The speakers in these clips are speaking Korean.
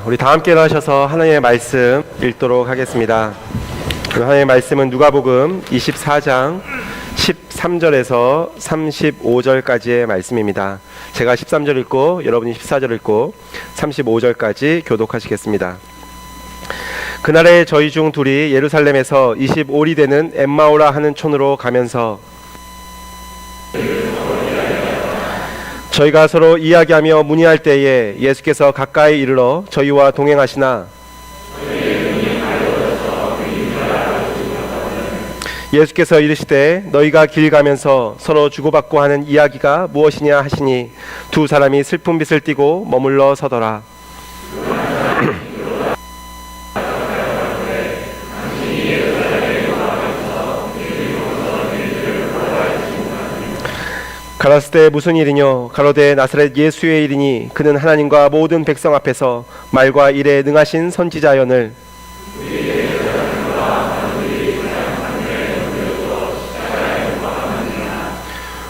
우리 다 함께 일어나셔서 하나님의 말씀 읽도록 하겠습니다. 하나님의 말씀은 누가복음 24장 13절에서 35절까지의 말씀입니다. 제가 13절 읽고 여러분이 14절 읽고 35절까지 교독하시겠습니다. 그날에 저희 중 둘이 예루살렘에서 25리 되는 엠마오라 하는 촌으로 가면서 저희가 서로 이야기하며 문의할 때에 예수께서 가까이 이르러 저희와 동행하시나 예수께서 이르시되 너희가 길 가면서 서로 주고받고 하는 이야기가 무엇이냐 하시니 두 사람이 슬픈 빛을 띠고 머물러 서더라. 가라스되 무슨 일이뇨? 가로되 나사렛 예수의 일이니 그는 하나님과 모든 백성 앞에서 말과 일에 능하신 선지자여늘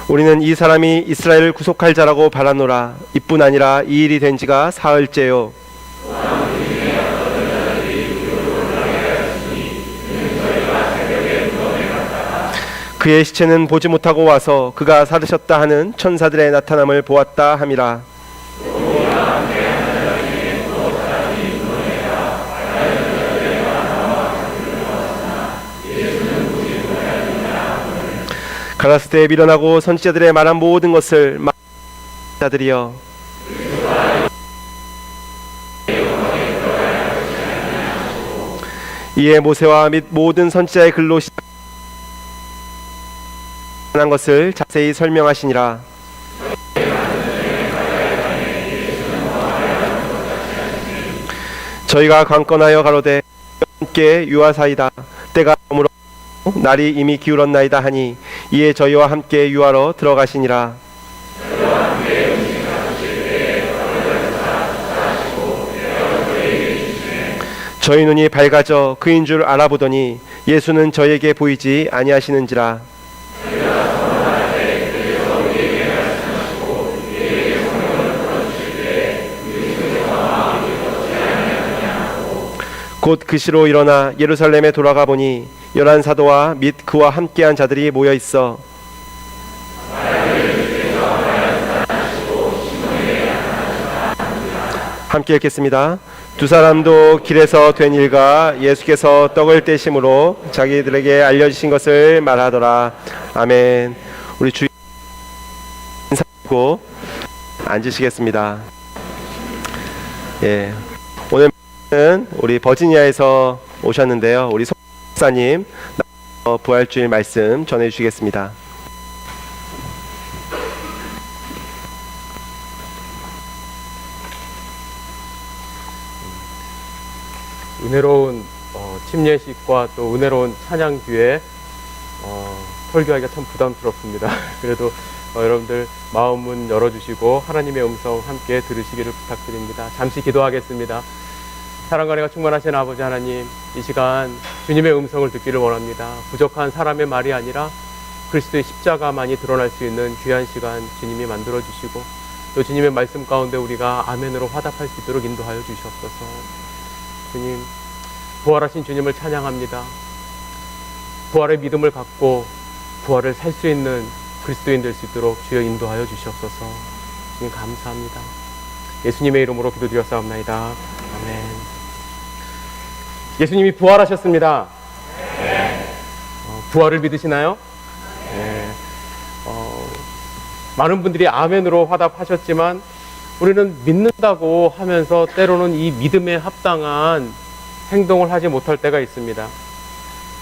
우리는 이 사람이 이스라엘을 구속할 자라고 바라노라. 이뿐 아니라 이 일이 된 지가 사흘째요. 그의 시체는 보지 못하고 와서 그가 살으셨다 하는 천사들의 나타남을 보았다 함이라. 가라스대에 밀어나고 선지자들의 말한 모든 것을 자들이여 이에 모세와 및 모든 선지자의 글로 한 것을 자세히 설명하시니라. 저희가 관건하여 가로되 함께 유하사이다. 때가 머물어 날이 이미 기울었나이다 하니 이에 저희와 함께 유하러 들어가시니라. 저희 눈이 밝아져 그인 줄 알아보더니 예수는 저희에게 보이지 아니하시는지라. 곧 그 시로 일어나 예루살렘에 돌아가 보니 11 사도와 및 그와 함께한 자들이 모여 있어 함께 읽겠습니다. 두 사람도 길에서 된 일과 예수께서 떡을 떼심으로 자기들에게 알려주신 것을 말하더라. 아멘. 우리 주인 인사하고 앉으시겠습니다. 예, 오늘 우리 버지니아에서 오셨는데요. 우리 목사님 부활주일 말씀 전해주시겠습니다. 은혜로운 침례식과 또 은혜로운 찬양 뒤에 설교하기가 참 부담스럽습니다. 그래도 여러분들 마음문 열어주시고 하나님의 음성 함께 들으시기를 부탁드립니다. 잠시 기도하겠습니다. 사랑과 은혜가 충만하신 아버지 하나님, 이 시간 주님의 음성을 듣기를 원합니다. 부족한 사람의 말이 아니라 그리스도의 십자가만이 드러날 수 있는 귀한 시간 주님이 만들어주시고 또 주님의 말씀 가운데 우리가 아멘으로 화답할 수 있도록 인도하여 주시옵소서. 주님, 부활하신 주님을 찬양합니다. 부활의 믿음을 갖고 부활을 살 수 있는 그리스도인 될 수 있도록 주여 인도하여 주시옵소서. 주님 감사합니다. 예수님의 이름으로 기도드렸사옵나이다. 아멘. 예수님이 부활하셨습니다. 부활을 믿으시나요? 네. 많은 분들이 아멘으로 화답하셨지만 우리는 믿는다고 하면서 때로는 이 믿음에 합당한 행동을 하지 못할 때가 있습니다.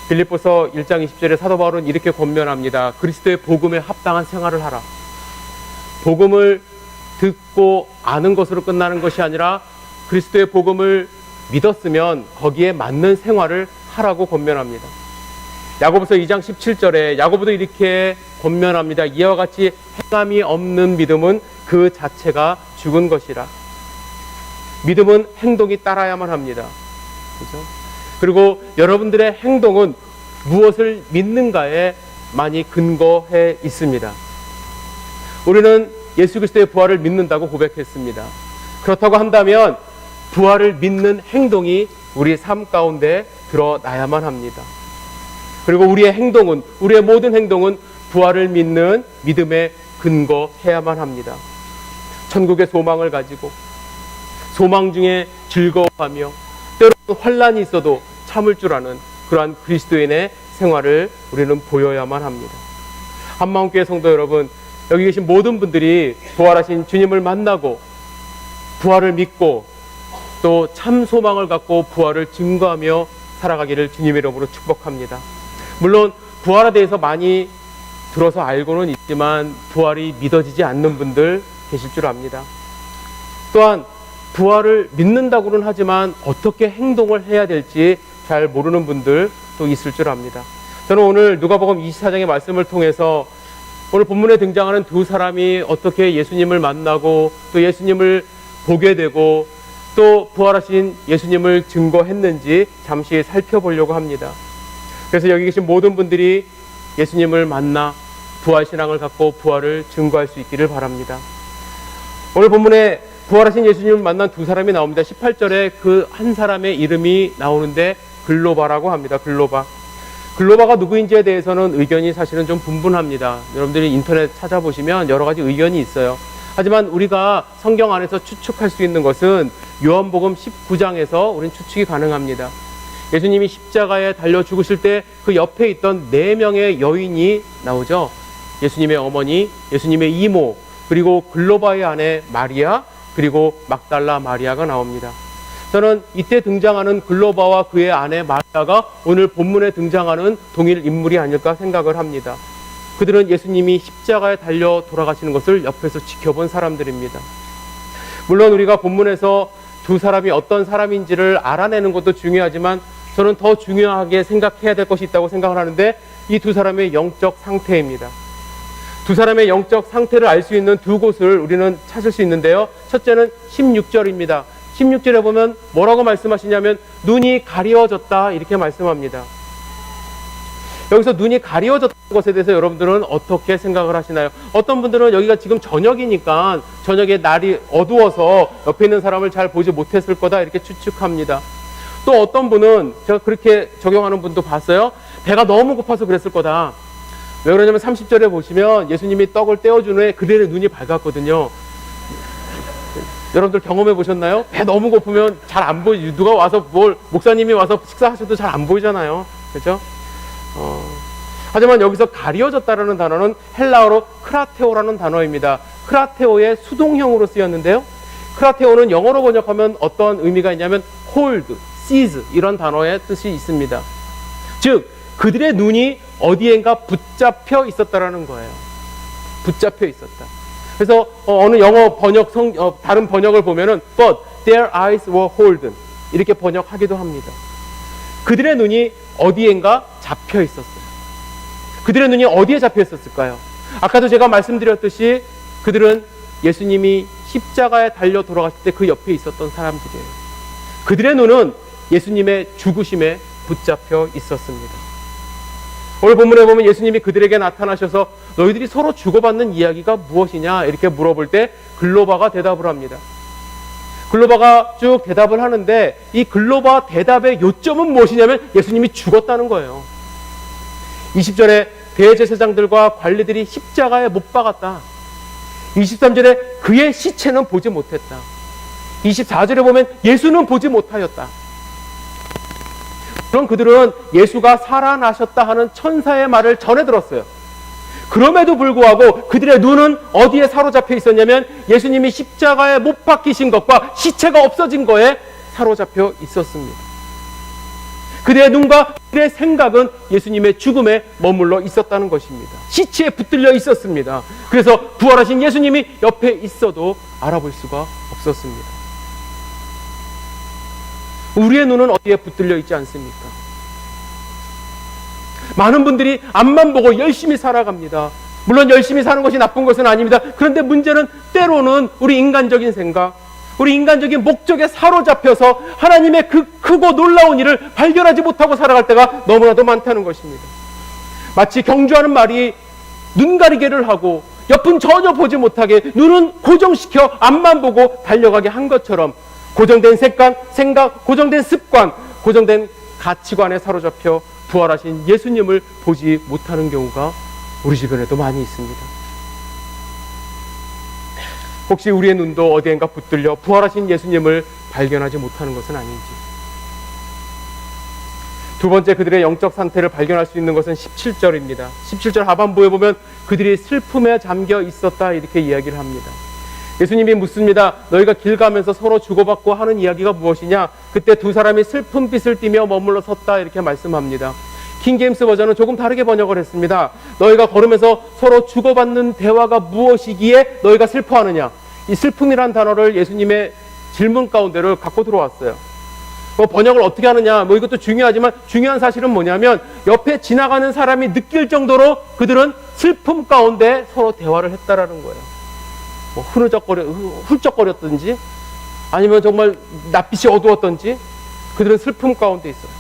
빌립보서 1장 20절에 사도 바울은 이렇게 권면합니다. 그리스도의 복음에 합당한 생활을 하라. 복음을 듣고 아는 것으로 끝나는 것이 아니라 그리스도의 복음을 믿었으면 거기에 맞는 생활을 하라고 권면합니다. 야고보서 2장 17절에 야고보도 이렇게 권면합니다. 이와 같이 행함이 없는 믿음은 그 자체가 죽은 것이라. 믿음은 행동이 따라야만 합니다. 그렇죠? 그리고 여러분들의 행동은 무엇을 믿는가에 많이 근거해 있습니다. 우리는 예수 그리스도의 부활을 믿는다고 고백했습니다. 그렇다고 한다면 부활을 믿는 행동이 우리 삶 가운데 드러나야만 합니다. 그리고 우리의 행동은, 우리의 모든 행동은 부활을 믿는 믿음에 근거해야만 합니다. 천국의 소망을 가지고 소망 중에 즐거워하며 때로는 환난이 있어도 참을 줄 아는 그러한 그리스도인의 생활을 우리는 보여야만 합니다. 한마음교회 성도 여러분, 여기 계신 모든 분들이 부활하신 주님을 만나고 부활을 믿고 또 참 소망을 갖고 부활을 증거하며 살아가기를 주님의 이름으로 축복합니다. 물론 부활에 대해서 많이 들어서 알고는 있지만 부활이 믿어지지 않는 분들 계실 줄 압니다. 또한 부활을 믿는다고는 하지만 어떻게 행동을 해야 될지 잘 모르는 분들 또 있을 줄 압니다. 저는 오늘 누가복음 24장의 말씀을 통해서 오늘 본문에 등장하는 두 사람이 어떻게 예수님을 만나고 또 예수님을 보게 되고 또 부활하신 예수님을 증거했는지 잠시 살펴보려고 합니다. 그래서 여기 계신 모든 분들이 예수님을 만나 부활신앙을 갖고 부활을 증거할 수 있기를 바랍니다. 오늘 본문에 부활하신 예수님을 만난 두 사람이 나옵니다. 18절에 그 한 사람의 이름이 나오는데 글로바라고 합니다. 글로바가 누구인지에 대해서는 의견이 사실은 좀 분분합니다. 여러분들이 인터넷 찾아보시면 여러 가지 의견이 있어요. 하지만 우리가 성경 안에서 추측할 수 있는 것은 요한복음 19장에서 우리는 추측이 가능합니다. 예수님이 십자가에 달려 죽으실 때 그 옆에 있던 4명의 여인이 나오죠. 예수님의 어머니, 예수님의 이모, 그리고 글로바의 아내 마리아, 그리고 막달라 마리아가 나옵니다. 저는 이때 등장하는 글로바와 그의 아내 마리아가 오늘 본문에 등장하는 동일 인물이 아닐까 생각을 합니다. 그들은 예수님이 십자가에 달려 돌아가시는 것을 옆에서 지켜본 사람들입니다. 물론 우리가 본문에서 두 사람이 어떤 사람인지를 알아내는 것도 중요하지만 저는 더 중요하게 생각해야 될 것이 있다고 생각을 하는데 이 두 사람의 영적 상태입니다. 두 사람의 영적 상태를 알 수 있는 두 곳을 우리는 찾을 수 있는데요. 첫째는 16절입니다. 16절에 보면 뭐라고 말씀하시냐면 눈이 가리워졌다 이렇게 말씀합니다. 여기서 눈이 가리워졌다는 것에 대해서 여러분들은 어떻게 생각을 하시나요? 어떤 분들은 여기가 지금 저녁이니까 저녁에 날이 어두워서 옆에 있는 사람을 잘 보지 못했을 거다 이렇게 추측합니다. 또 어떤 분은 제가 그렇게 적용하는 분도 봤어요. 배가 너무 고파서 그랬을 거다. 왜 그러냐면 30절에 보시면 예수님이 떡을 떼어준 후에 그들의 눈이 밝았거든요. 여러분들 경험해 보셨나요? 배 너무 고프면 잘 안 보이지. 누가 와서 목사님이 와서 식사하셔도 잘 안 보이잖아요. 그렇죠? 하지만 여기서 가리워졌다라는 단어는 헬라어로 크라테오라는 단어입니다. 크라테오의 수동형으로 쓰였는데요. 크라테오는 영어로 번역하면 어떤 의미가 있냐면 hold, seize 이런 단어의 뜻이 있습니다. 즉 그들의 눈이 어디엔가 붙잡혀 있었다라는 거예요. 붙잡혀 있었다. 그래서 어느 영어 번역 다른 번역을 보면은 but their eyes were holden 이렇게 번역하기도 합니다. 그들의 눈이 어디엔가 잡혀 있었어요. 그들의 눈이 어디에 잡혀 있었을까요? 아까도 제가 말씀드렸듯이 그들은 예수님이 십자가에 달려 돌아갔을 때 그 옆에 있었던 사람들이에요. 그들의 눈은 예수님의 죽으심에 붙잡혀 있었습니다. 오늘 본문에 보면 예수님이 그들에게 나타나셔서 너희들이 서로 주고받는 이야기가 무엇이냐 이렇게 물어볼 때 글로바가 대답을 합니다. 글로바가 쭉 대답을 하는데 이 글로바 대답의 요점은 무엇이냐면 예수님이 죽었다는 거예요. 20절에 대제사장들과 관리들이 십자가에 못 박았다. 23절에 그의 시체는 보지 못했다. 24절에 보면 예수는 보지 못하였다. 그럼 그들은 예수가 살아나셨다 하는 천사의 말을 전해 들었어요. 그럼에도 불구하고 그들의 눈은 어디에 사로잡혀 있었냐면 예수님이 십자가에 못 박히신 것과 시체가 없어진 거에 사로잡혀 있었습니다. 그들의 눈과 그들의 생각은 예수님의 죽음에 머물러 있었다는 것입니다. 시체에 붙들려 있었습니다. 그래서 부활하신 예수님이 옆에 있어도 알아볼 수가 없었습니다. 우리의 눈은 어디에 붙들려 있지 않습니까? 많은 분들이 앞만 보고 열심히 살아갑니다. 물론 열심히 사는 것이 나쁜 것은 아닙니다. 그런데 문제는 때로는 우리 인간적인 생각, 우리 인간적인 목적에 사로잡혀서 하나님의 그 크고 놀라운 일을 발견하지 못하고 살아갈 때가 너무나도 많다는 것입니다. 마치 경주하는 말이 눈 가리개를 하고 옆은 전혀 보지 못하게 눈은 고정시켜 앞만 보고 달려가게 한 것처럼 고정된 생각, 고정된 습관, 고정된 가치관에 사로잡혀 부활하신 예수님을 보지 못하는 경우가 우리 주변에도 많이 있습니다. 혹시 우리의 눈도 어디엔가 붙들려 부활하신 예수님을 발견하지 못하는 것은 아닌지. 두 번째, 그들의 영적 상태를 발견할 수 있는 것은 17절입니다. 17절 하반부에 보면 그들이 슬픔에 잠겨 있었다 이렇게 이야기를 합니다. 예수님이 묻습니다. 너희가 길 가면서 서로 주고받고 하는 이야기가 무엇이냐? 그때 두 사람이 슬픈 빛을 띠며 머물러 섰다 이렇게 말씀합니다. 킹제임스 버전은 조금 다르게 번역을 했습니다. 너희가 걸으면서 서로 주고받는 대화가 무엇이기에 너희가 슬퍼하느냐? 이 슬픔이란 단어를 예수님의 질문 가운데를 갖고 들어왔어요. 번역을 어떻게 하느냐? 이것도 중요하지만 중요한 사실은 뭐냐면 옆에 지나가는 사람이 느낄 정도로 그들은 슬픔 가운데 서로 대화를 했다라는 거예요. 훌쩍거렸든지 아니면 정말 낯빛이 어두웠던지 그들은 슬픔 가운데 있어요.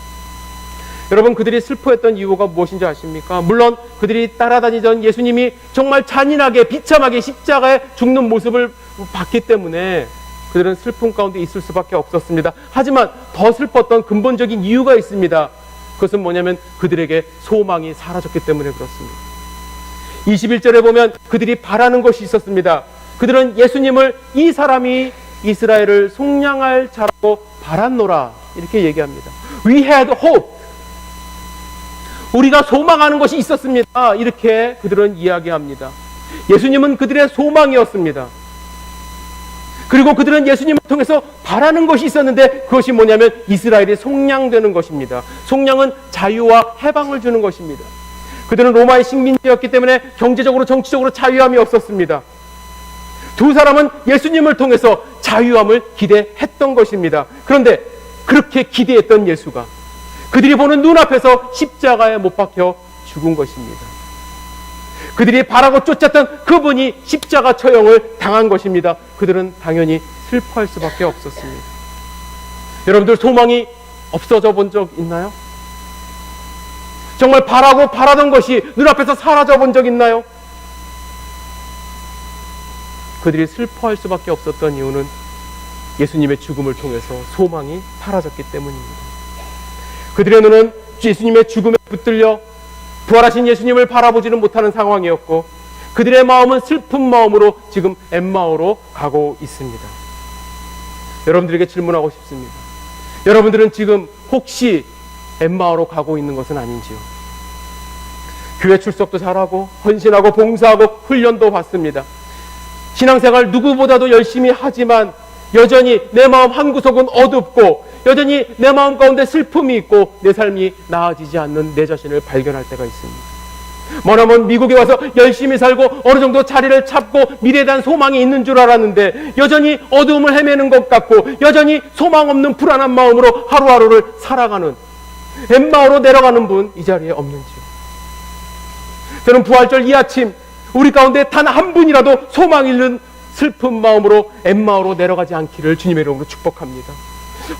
여러분, 그들이 슬퍼했던 이유가 무엇인지 아십니까? 물론 그들이 따라다니던 예수님이 정말 잔인하게 비참하게 십자가에 죽는 모습을 봤기 때문에 그들은 슬픔 가운데 있을 수밖에 없었습니다. 하지만 더 슬펐던 근본적인 이유가 있습니다. 그것은 뭐냐면 그들에게 소망이 사라졌기 때문에 그렇습니다. 21절에 보면 그들이 바라는 것이 있었습니다. 그들은 예수님을 이 사람이 이스라엘을 속량할 자라고 바랐노라 이렇게 얘기합니다. We had hope. 우리가 소망하는 것이 있었습니다. 이렇게 그들은 이야기합니다. 예수님은 그들의 소망이었습니다. 그리고 그들은 예수님을 통해서 바라는 것이 있었는데 그것이 뭐냐면 이스라엘이 속량되는 것입니다. 속량은 자유와 해방을 주는 것입니다. 그들은 로마의 식민지였기 때문에 경제적으로 정치적으로 자유함이 없었습니다. 두 사람은 예수님을 통해서 자유함을 기대했던 것입니다. 그런데 그렇게 기대했던 예수가 그들이 보는 눈앞에서 십자가에 못 박혀 죽은 것입니다. 그들이 바라고 쫓았던 그분이 십자가 처형을 당한 것입니다. 그들은 당연히 슬퍼할 수밖에 없었습니다. 여러분들 소망이 없어져 본 적 있나요? 정말 바라던 것이 눈앞에서 사라져 본 적 있나요? 그들이 슬퍼할 수밖에 없었던 이유는 예수님의 죽음을 통해서 소망이 사라졌기 때문입니다. 그들의 눈은 예수님의 죽음에 붙들려 부활하신 예수님을 바라보지는 못하는 상황이었고 그들의 마음은 슬픈 마음으로 지금 엠마오로 가고 있습니다. 여러분들에게 질문하고 싶습니다. 여러분들은 지금 혹시 엠마오로 가고 있는 것은 아닌지요? 교회 출석도 잘하고 헌신하고 봉사하고 훈련도 받습니다. 신앙생활 누구보다도 열심히 하지만 여전히 내 마음 한구석은 어둡고 여전히 내 마음 가운데 슬픔이 있고 내 삶이 나아지지 않는 내 자신을 발견할 때가 있습니다. 머나먼 미국에 와서 열심히 살고 어느 정도 자리를 찾고 미래에 대한 소망이 있는 줄 알았는데 여전히 어두움을 헤매는 것 같고 여전히 소망 없는 불안한 마음으로 하루하루를 살아가는 엠마오로 내려가는 분 이 자리에 없는지요? 저는 부활절 이 아침 우리 가운데 단 한 분이라도 소망 잃는 슬픈 마음으로 엠마오로 내려가지 않기를 주님의 이름으로 축복합니다.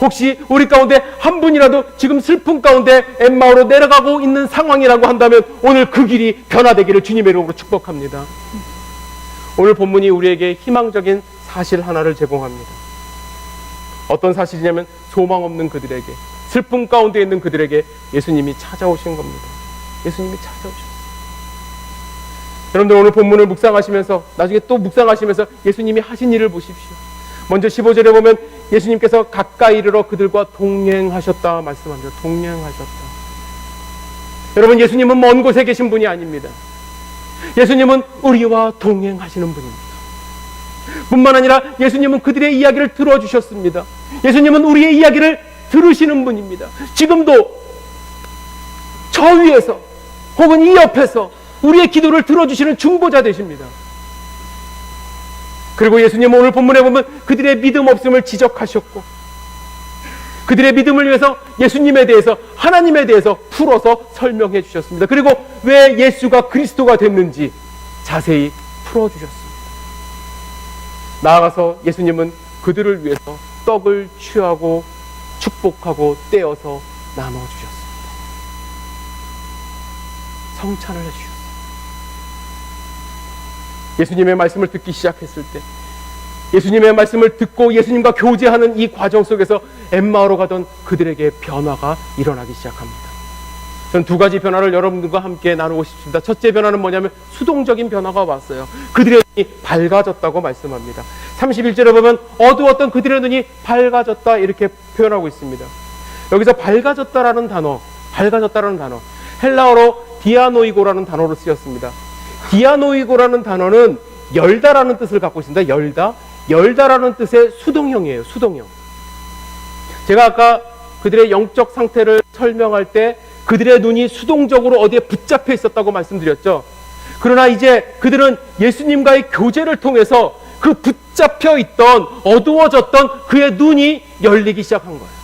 혹시 우리 가운데 한 분이라도 지금 슬픔 가운데 엠마오로 내려가고 있는 상황이라고 한다면 오늘 그 길이 변화되기를 주님의 이름으로 축복합니다. 오늘 본문이 우리에게 희망적인 사실 하나를 제공합니다. 어떤 사실이냐면 소망 없는 그들에게, 슬픔 가운데 있는 그들에게 예수님이 찾아오신 겁니다. 예수님이 찾아오셨어요. 여러분들 오늘 본문을 묵상하시면서 나중에 또 묵상하시면서 예수님이 하신 일을 보십시오. 먼저 15절에 보면 예수님께서 가까이 이르러 그들과 동행하셨다 말씀합니다. 동행하셨다. 여러분, 예수님은 먼 곳에 계신 분이 아닙니다. 예수님은 우리와 동행하시는 분입니다. 뿐만 아니라 예수님은 그들의 이야기를 들어주셨습니다. 예수님은 우리의 이야기를 들으시는 분입니다. 지금도 저 위에서 혹은 이 옆에서 우리의 기도를 들어주시는 중보자 되십니다. 그리고 예수님은 오늘 본문에 보면 그들의 믿음 없음을 지적하셨고 그들의 믿음을 위해서 예수님에 대해서, 하나님에 대해서 풀어서 설명해 주셨습니다. 그리고 왜 예수가 그리스도가 됐는지 자세히 풀어주셨습니다. 나아가서 예수님은 그들을 위해서 떡을 취하고 축복하고 떼어서 나눠주셨습니다. 성찬을 해주셨습니다. 예수님의 말씀을 듣기 시작했을 때 예수님의 말씀을 듣고 예수님과 교제하는 이 과정 속에서 엠마오로 가던 그들에게 변화가 일어나기 시작합니다. 전 두 가지 변화를 여러분들과 함께 나누고 싶습니다. 첫째 변화는 뭐냐면 수동적인 변화가 왔어요. 그들의 눈이 밝아졌다고 말씀합니다. 31절에 보면 어두웠던 그들의 눈이 밝아졌다 이렇게 표현하고 있습니다. 여기서 밝아졌다라는 단어 헬라어로 디아노이고라는 단어로 쓰였습니다. 디아노이고라는 단어는 열다라는 뜻을 갖고 있습니다. 열다라는 뜻의 수동형이에요. 수동형. 제가 아까 그들의 영적 상태를 설명할 때 그들의 눈이 수동적으로 어디에 붙잡혀 있었다고 말씀드렸죠. 그러나 이제 그들은 예수님과의 교제를 통해서 그 붙잡혀 있던 어두워졌던 그의 눈이 열리기 시작한 거예요.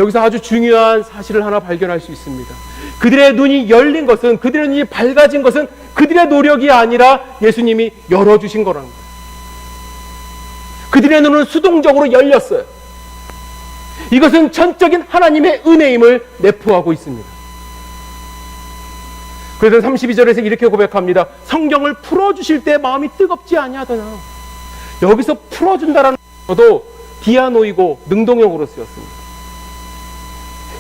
여기서 아주 중요한 사실을 하나 발견할 수 있습니다. 그들의 눈이 열린 것은, 그들의 눈이 밝아진 것은 그들의 노력이 아니라 예수님이 열어주신 거라는 거예요. 그들의 눈은 수동적으로 열렸어요. 이것은 전적인 하나님의 은혜임을 내포하고 있습니다. 그래서 32절에서 이렇게 고백합니다. 성경을 풀어주실 때 마음이 뜨겁지 아니하더나. 여기서 풀어준다라는 것도 디아노이고 능동형으로 쓰였습니다.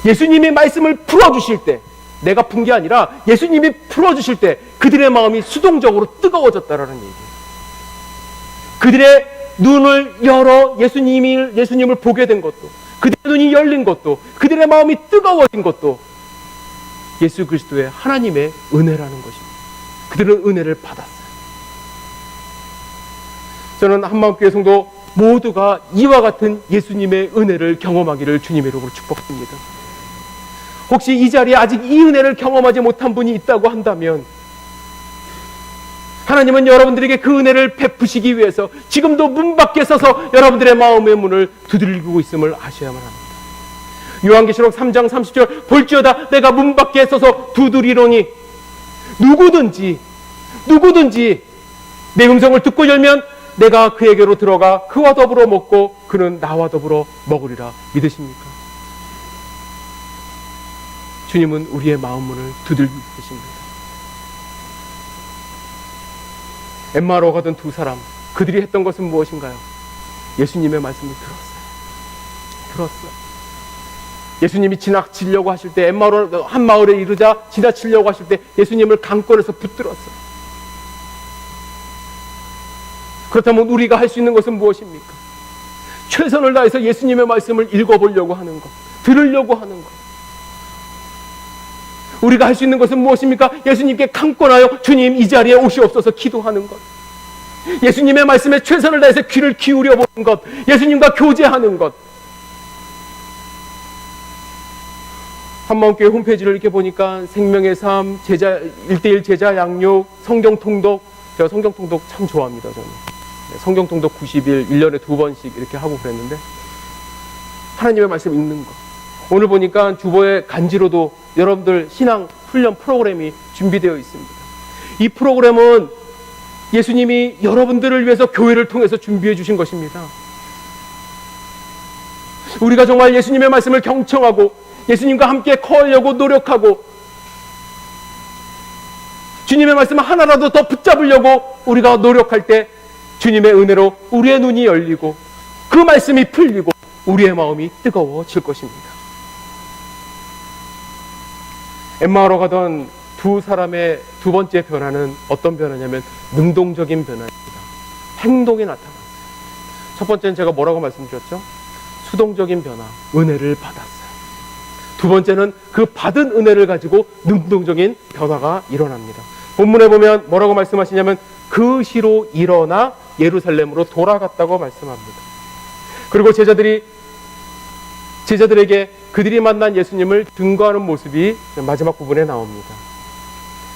예수님이 말씀을 풀어주실 때, 내가 푼 게 아니라 예수님이 풀어주실 때 그들의 마음이 수동적으로 뜨거워졌다라는 얘기예요. 그들의 눈을 열어 예수님을 보게 된 것도, 그들의 눈이 열린 것도, 그들의 마음이 뜨거워진 것도 예수 그리스도의 하나님의 은혜라는 것입니다. 그들은 은혜를 받았어요. 저는 한마음교회 성도 모두가 이와 같은 예수님의 은혜를 경험하기를 주님의 이름으로 축복합니다. 혹시 이 자리에 아직 이 은혜를 경험하지 못한 분이 있다고 한다면 하나님은 여러분들에게 그 은혜를 베푸시기 위해서 지금도 문 밖에 서서 여러분들의 마음의 문을 두드리고 있음을 아셔야만 합니다. 요한계시록 3장 30절 볼지어다 내가 문 밖에 서서 두드리노니 누구든지 내 음성을 듣고 열면 내가 그에게로 들어가 그와 더불어 먹고 그는 나와 더불어 먹으리라. 믿으십니까? 주님은 우리의 마음 문을 두들기고 계십니다. 엠마오로 가던 두 사람, 그들이 했던 것은 무엇인가요? 예수님의 말씀을 들었어요. 예수님이 지나치려고 하실 때, 엠마오로 한 마을에 이르자 지나치려고 하실 때 예수님을 강권에서 붙들었어요. 그렇다면 우리가 할 수 있는 것은 무엇입니까? 최선을 다해서 예수님의 말씀을 읽어보려고 하는 것, 들으려고 하는 것. 우리가 할 수 있는 것은 무엇입니까? 예수님께 강권하여 주님 이 자리에 오시옵소서 기도하는 것. 예수님의 말씀에 최선을 다해서 귀를 기울여 보는 것. 예수님과 교제하는 것. 한마음교회 홈페이지를 이렇게 보니까 생명의 삶, 1:1 제자 양육, 성경 통독. 제가 성경 통독 참 좋아합니다. 저는 성경 통독 90일 1년에 2번씩 이렇게 하고 그랬는데 하나님의 말씀 읽는 것. 오늘 보니까 주보에 간지로도 여러분들 신앙 훈련 프로그램이 준비되어 있습니다. 이 프로그램은 예수님이 여러분들을 위해서 교회를 통해서 준비해 주신 것입니다. 우리가 정말 예수님의 말씀을 경청하고 예수님과 함께 커려고 노력하고 주님의 말씀을 하나라도 더 붙잡으려고 우리가 노력할 때 주님의 은혜로 우리의 눈이 열리고 그 말씀이 풀리고 우리의 마음이 뜨거워질 것입니다. 엠마오로 가던 두 사람의 두 번째 변화는 어떤 변화냐면 능동적인 변화입니다. 행동이 나타났어요. 첫 번째는 제가 뭐라고 말씀드렸죠? 수동적인 변화, 은혜를 받았어요. 두 번째는 그 받은 은혜를 가지고 능동적인 변화가 일어납니다. 본문에 보면 뭐라고 말씀하시냐면 그 시로 일어나 예루살렘으로 돌아갔다고 말씀합니다. 그리고 제자들에게 그들이 만난 예수님을 증거하는 모습이 마지막 부분에 나옵니다.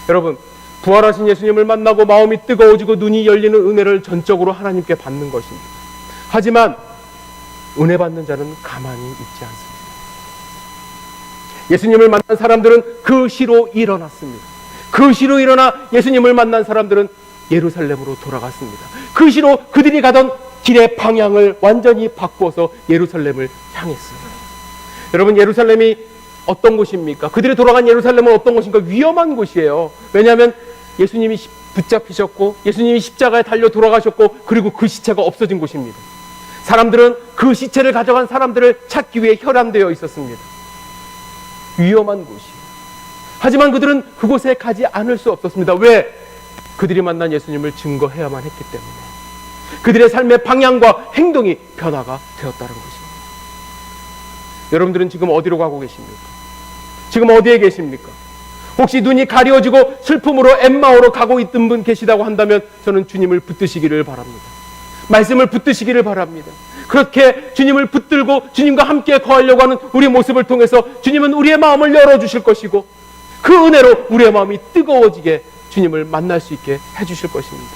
여러분, 부활하신 예수님을 만나고 마음이 뜨거워지고 눈이 열리는 은혜를 전적으로 하나님께 받는 것입니다. 하지만 은혜 받는 자는 가만히 있지 않습니다. 예수님을 만난 사람들은 그 시로 일어났습니다. 그 시로 일어나 예수님을 만난 사람들은 예루살렘으로 돌아갔습니다. 그 시로 그들이 가던 길의 방향을 완전히 바꾸어서 예루살렘을 향했습니다. 여러분, 예루살렘이 어떤 곳입니까? 그들이 돌아간 예루살렘은 어떤 곳입니까? 위험한 곳이에요. 왜냐하면 예수님이 붙잡히셨고 예수님이 십자가에 달려 돌아가셨고 그리고 그 시체가 없어진 곳입니다. 사람들은 그 시체를 가져간 사람들을 찾기 위해 혈안되어 있었습니다. 위험한 곳이에요. 하지만 그들은 그곳에 가지 않을 수 없었습니다. 왜? 그들이 만난 예수님을 증거해야만 했기 때문에. 그들의 삶의 방향과 행동이 변화가 되었다는 것입니다. 여러분들은 지금 어디로 가고 계십니까? 지금 어디에 계십니까? 혹시 눈이 가려지고 슬픔으로 엠마오로 가고 있던 분 계시다고 한다면 저는 주님을 붙드시기를 바랍니다. 말씀을 붙드시기를 바랍니다. 그렇게 주님을 붙들고 주님과 함께 거하려고 하는 우리 모습을 통해서 주님은 우리의 마음을 열어주실 것이고 그 은혜로 우리의 마음이 뜨거워지게 주님을 만날 수 있게 해주실 것입니다.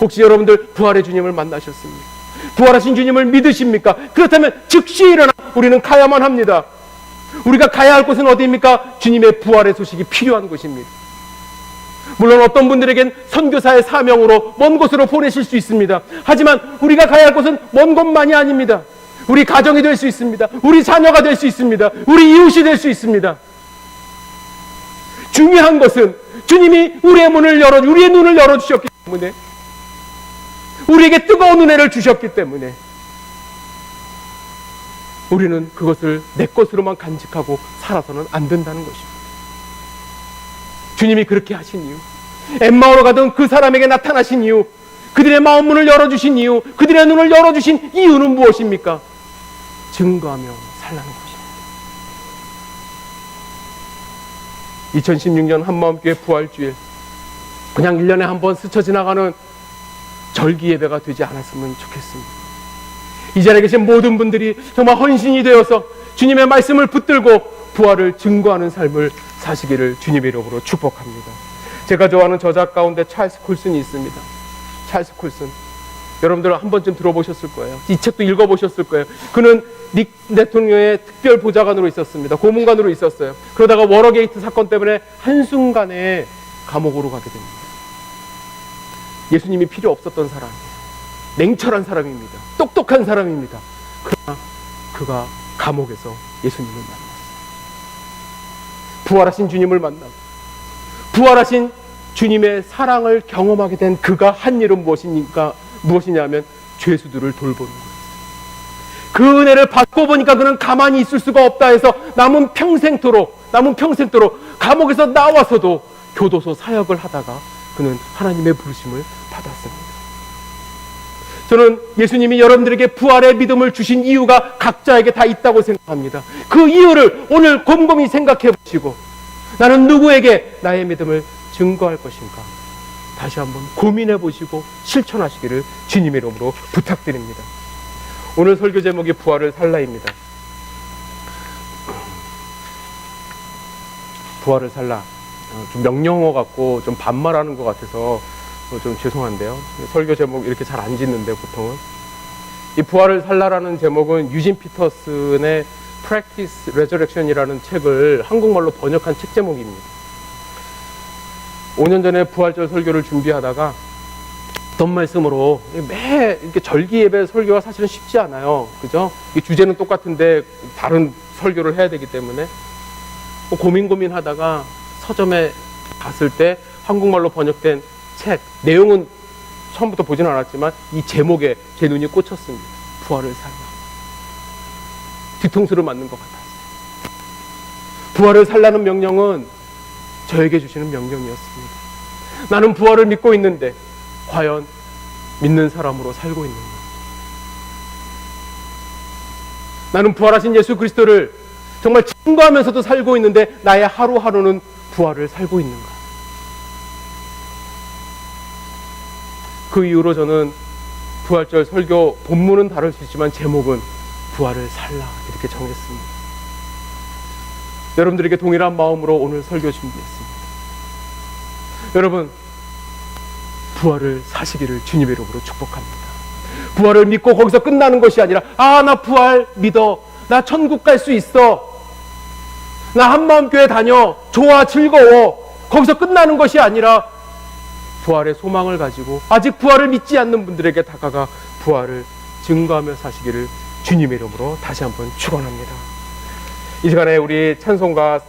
혹시 여러분들 부활의 주님을 만나셨습니까? 부활하신 주님을 믿으십니까? 그렇다면 즉시 일어나 우리는 가야만 합니다. 우리가 가야 할 곳은 어디입니까? 주님의 부활의 소식이 필요한 곳입니다. 물론 어떤 분들에겐 선교사의 사명으로 먼 곳으로 보내실 수 있습니다. 하지만 우리가 가야 할 곳은 먼 곳만이 아닙니다. 우리 가정이 될 수 있습니다. 우리 자녀가 될 수 있습니다. 우리 이웃이 될 수 있습니다. 중요한 것은 주님이 우리의 눈을 열어주셨기 때문에, 우리에게 뜨거운 은혜를 주셨기 때문에 우리는 그것을 내 것으로만 간직하고 살아서는 안 된다는 것입니다. 주님이 그렇게 하신 이유, 엠마오로 가던 그 사람에게 나타나신 이유, 그들의 마음 문을 열어주신 이유, 그들의 눈을 열어주신 이유는 무엇입니까? 증거하며 살라는 것입니다. 2016년 한마음교회 부활주일, 그냥 1년에 한 번 스쳐 지나가는 절기 예배가 되지 않았으면 좋겠습니다. 이 자리에 계신 모든 분들이 정말 헌신이 되어서 주님의 말씀을 붙들고 부활을 증거하는 삶을 사시기를 주님의 이름으로 축복합니다. 제가 좋아하는 저자 가운데 찰스 콜슨이 있습니다. 찰스 콜슨, 여러분들 한 번쯤 들어보셨을 거예요. 이 책도 읽어보셨을 거예요. 그는 닉 대통령의 특별 보좌관으로 있었습니다. 고문관으로 있었어요. 그러다가 워러게이트 사건 때문에 한순간에 감옥으로 가게 됩니다. 예수님이 필요 없었던 사람이에요. 냉철한 사람입니다. 똑똑한 사람입니다. 그러나 그가 감옥에서 예수님을 만났어요. 부활하신 주님을 만나고 부활하신 주님의 사랑을 경험하게 된 그가 한 일은 무엇이냐면 죄수들을 돌보는 거예요. 그 은혜를 받고 보니까 그는 가만히 있을 수가 없다 해서 남은 평생토록 감옥에서 나와서도 교도소 사역을 하다가 그는 하나님의 부르심을 받았습니다. 저는 예수님이 여러분들에게 부활의 믿음을 주신 이유가 각자에게 다 있다고 생각합니다. 그 이유를 오늘 곰곰이 생각해 보시고 나는 누구에게 나의 믿음을 증거할 것인가 다시 한번 고민해 보시고 실천하시기를 주님의 이름으로 부탁드립니다. 오늘 설교 제목이 부활을 살라입니다. 부활을 살라, 좀 명령어 같고 좀 반말하는 것 같아서 좀 죄송한데요. 설교 제목 이렇게 잘 안 짓는데 보통은. 이 부활을 살라라는 제목은 유진 피터슨의 Practice Resurrection이라는 책을 한국말로 번역한 책 제목입니다. 5년 전에 부활절 설교를 준비하다가 어떤 말씀으로 매 이렇게 절기 예배 설교가 사실은 쉽지 않아요. 그죠? 이 주제는 똑같은데 다른 설교를 해야 되기 때문에 고민하다가 서점에 갔을 때 한국말로 번역된 책 내용은 처음부터 보지는 않았지만 이 제목에 제 눈이 꽂혔습니다. 부활을 살라. 뒤통수를 맞는 것 같았어요. 부활을 살라는 명령은 저에게 주시는 명령이었습니다. 나는 부활을 믿고 있는데 과연 믿는 사람으로 살고 있는가? 나는 부활하신 예수 그리스도를 정말 증거하면서도 살고 있는데 나의 하루하루는 부활을 살고 있는가? 그 이후로 저는 부활절 설교 본문은 다를 수 있지만 제목은 부활을 살라 이렇게 정했습니다. 여러분들에게 동일한 마음으로 오늘 설교 준비했습니다. 여러분, 부활을 사시기를 주님의 이름으로 축복합니다. 부활을 믿고 거기서 끝나는 것이 아니라 나 부활 믿어, 나 천국 갈 수 있어, 나 한마음교회 다녀, 좋아, 즐거워, 거기서 끝나는 것이 아니라 부활의 소망을 가지고 아직 부활을 믿지 않는 분들에게 다가가 부활을 증거하며 사시기를 주님의 이름으로 다시 한번 축원합니다. 이 시간에 우리 찬송가